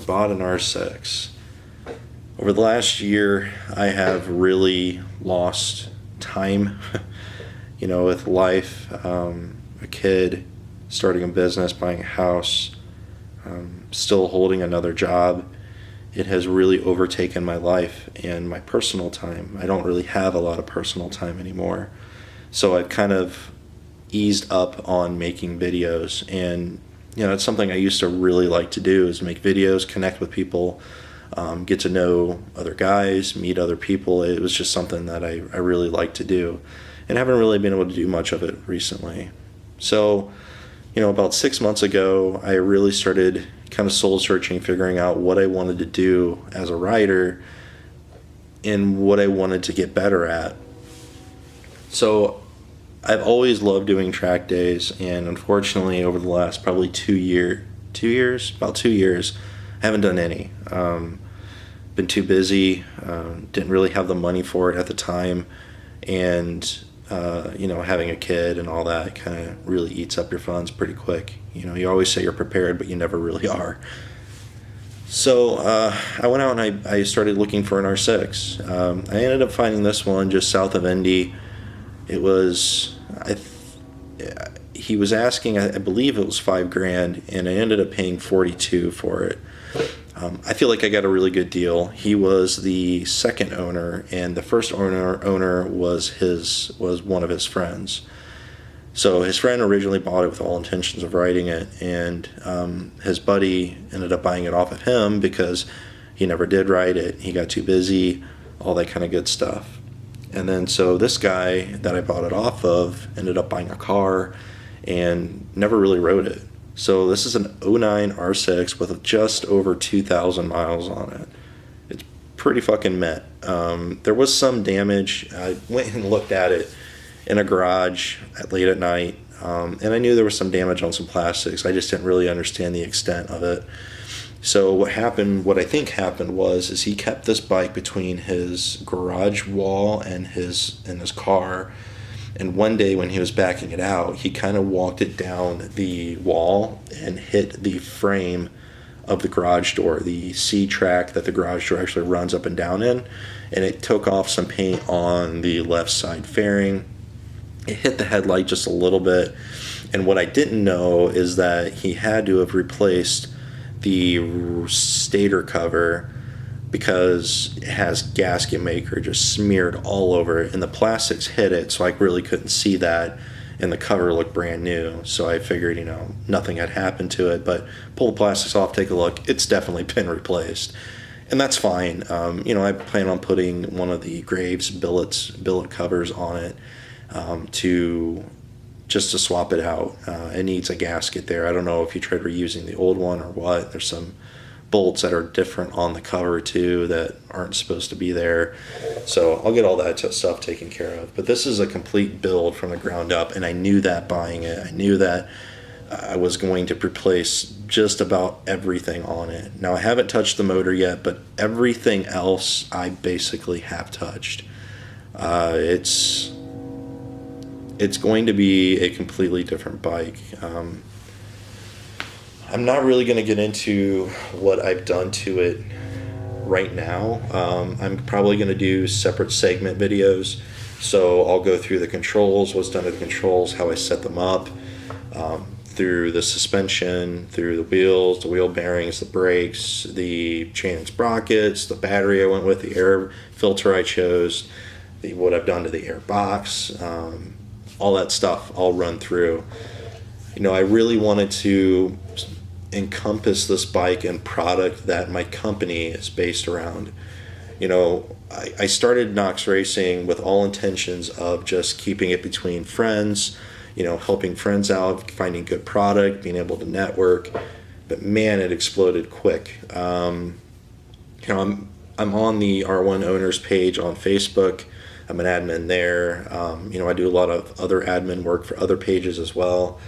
bought an R6. Over the last year, I have really lost time, with life, a kid, starting a business, buying a house, still holding another job. It has really overtaken my life and my personal time. I don't really have a lot of personal time anymore. So I've kind of eased up on making videos, and it's something I used to really like to do, is make videos, connect with people, get to know other guys, meet other people. It was just something that I really like to do, and haven't really been able to do much of it recently. So, about 6 months ago, I really started kind of soul searching, figuring out what I wanted to do as a writer and what I wanted to get better at. So I've always loved doing track days, and unfortunately over the last probably 2 years, I haven't done any. Been too busy, didn't really have the money for it at the time, and having a kid and all that kind of really eats up your funds pretty quick. You always say you're prepared, but you never really are. So I went out and I started looking for an R6. I ended up finding this one just south of Indy. It was, he was asking, I believe it was $5,000, and I ended up paying $42,000 for it. I feel like I got a really good deal. He was the second owner, and the first owner was one of his friends. So his friend originally bought it with all intentions of writing it, and his buddy ended up buying it off of him because he never did write it. He got too busy, all that kind of good stuff. And then so this guy that I bought it off of ended up buying a car and never really wrote it. So this is an 09 R6 with just over 2,000 miles on it. It's pretty fucking mint. There was some damage. I went and looked at it in a garage late at night, and I knew there was some damage on some plastics. I just didn't really understand the extent of it. So what I think happened was he kept this bike between his garage wall and his car. And one day when he was backing it out, he kind of walked it down the wall and hit the frame of the garage door, the C-track that the garage door actually runs up and down in. And it took off some paint on the left side fairing. It hit the headlight just a little bit. And what I didn't know is that he had to have replaced the stator cover because it has gasket maker just smeared all over it, and the plastics hit it, so I really couldn't see that, and the cover looked brand new. So I figured, nothing had happened to it, but pull the plastics off, take a look. It's definitely been replaced, and that's fine. I plan on putting one of the Graves billet covers on it to swap it out. It needs a gasket there. I don't know if you tried reusing the old one or what. There's some bolts that are different on the cover too that aren't supposed to be there. So I'll get all that stuff taken care of. But this is a complete build from the ground up, and I knew that buying it. I knew that I was going to replace just about everything on it. Now I haven't touched the motor yet, but everything else I basically have touched. It's going to be a completely different bike. I'm not really going to get into what I've done to it right now. I'm probably going to do separate segment videos. So I'll go through the controls, what's done to the controls, how I set them up, through the suspension, through the wheels, the wheel bearings, the brakes, the chain and sprockets, the battery I went with, the air filter I chose, what I've done to the air box, all that stuff I'll run through. I really wanted to encompass this bike and product that my company is based around. I started Knox Racing with all intentions of just keeping it between friends, helping friends out, finding good product, being able to network. But man, it exploded quick. I'm on the R1 owners page on Facebook. I'm an admin there. I do a lot of other admin work for other pages as well.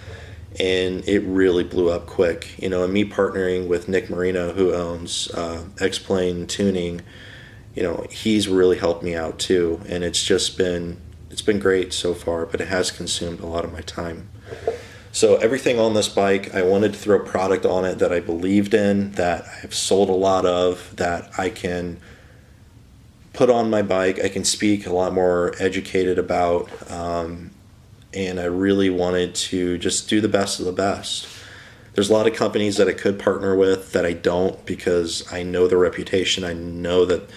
And it really blew up quick. And me partnering with Nick Marino, who owns X-Plane Tuning, he's really helped me out too. And it's been great so far, but it has consumed a lot of my time. So everything on this bike, I wanted to throw product on it that I believed in, that I've sold a lot of, that I can put on my bike, I can speak a lot more educated about, and I really wanted to just do the best of the best. There's a lot of companies that I could partner with that I don't, because I know their reputation. I know that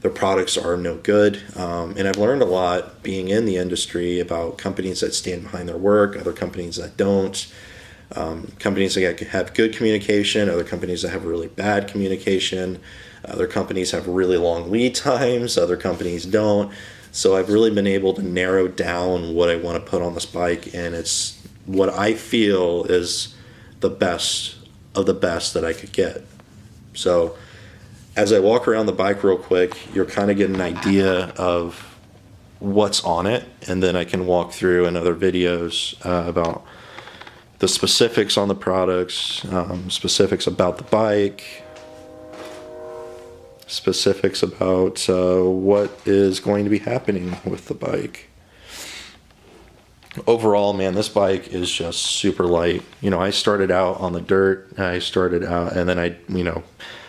their products are no good. And I've learned a lot being in the industry about companies that stand behind their work, other companies that don't, companies that have good communication, other companies that have really bad communication, other companies have really long lead times, other companies don't. So I've really been able to narrow down what I want to put on this bike, and it's what I feel is the best of the best that I could get. So as I walk around the bike real quick, you're kind of getting an idea of what's on it, and then I can walk through in other videos about the specifics on the products, specifics about the bike, specifics about what is going to be happening with the bike. Overall, man, this bike is just super light. You know, I started out on the dirt. I started out, and then I,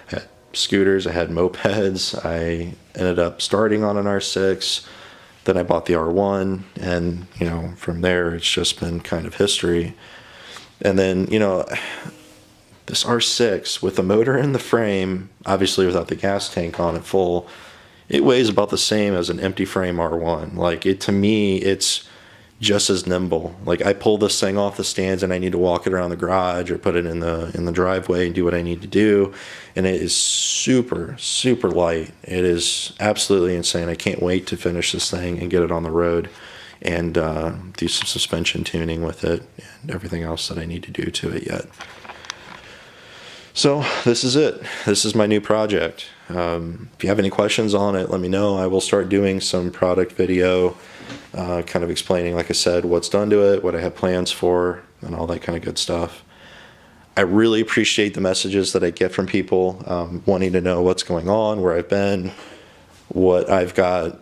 had scooters, I had mopeds. I ended up starting on an R6. Then I bought the R1, and, from there, it's just been kind of history. And then, this R6 with the motor in the frame, obviously without the gas tank on it full, it weighs about the same as an empty frame R1. Like, to me, it's just as nimble. Like, I pull this thing off the stands and I need to walk it around the garage or put it in the driveway and do what I need to do, and it is super, super light. It is absolutely insane. I can't wait to finish this thing and get it on the road and do some suspension tuning with it and everything else that I need to do to it yet. So this is it. This is my new project. If you have any questions on it, let me know. I will start doing some product video, kind of explaining, like I said, what's done to it, what I have plans for, and all that kind of good stuff. I really appreciate the messages that I get from people wanting to know what's going on, where I've been, what I've got,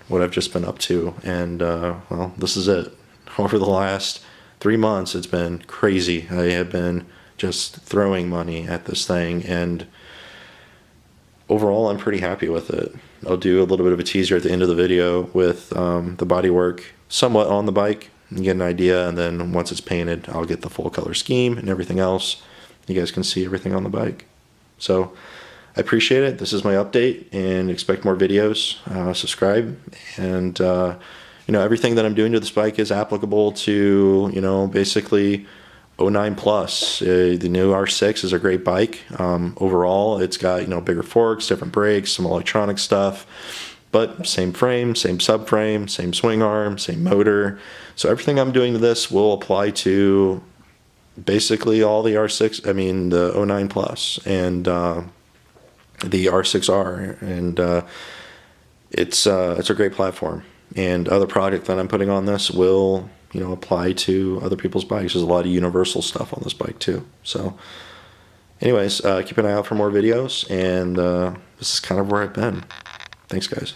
what I've just been up to. And, well, this is it. Over the last 3 months, it's been crazy. I have been just throwing money at this thing, and overall I'm pretty happy with it. I'll do a little bit of a teaser at the end of the video with the bodywork somewhat on the bike and get an idea, and then once it's painted I'll get the full color scheme and everything else. You guys can see everything on the bike. So I appreciate it. This is my update, and expect more videos. Subscribe, and everything that I'm doing to this bike is applicable to basically 09 plus. The new R6 is a great bike. Overall, it's got bigger forks, different brakes, some electronic stuff, but same frame, same subframe, same swing arm, same motor. So everything I'm doing to this will apply to basically all the R6. I mean the 09 plus and the R6R, and it's a great platform. And other product that I'm putting on this will apply to other people's bikes. There's a lot of universal stuff on this bike too. So anyways, keep an eye out for more videos, and this is kind of where I've been. Thanks, guys.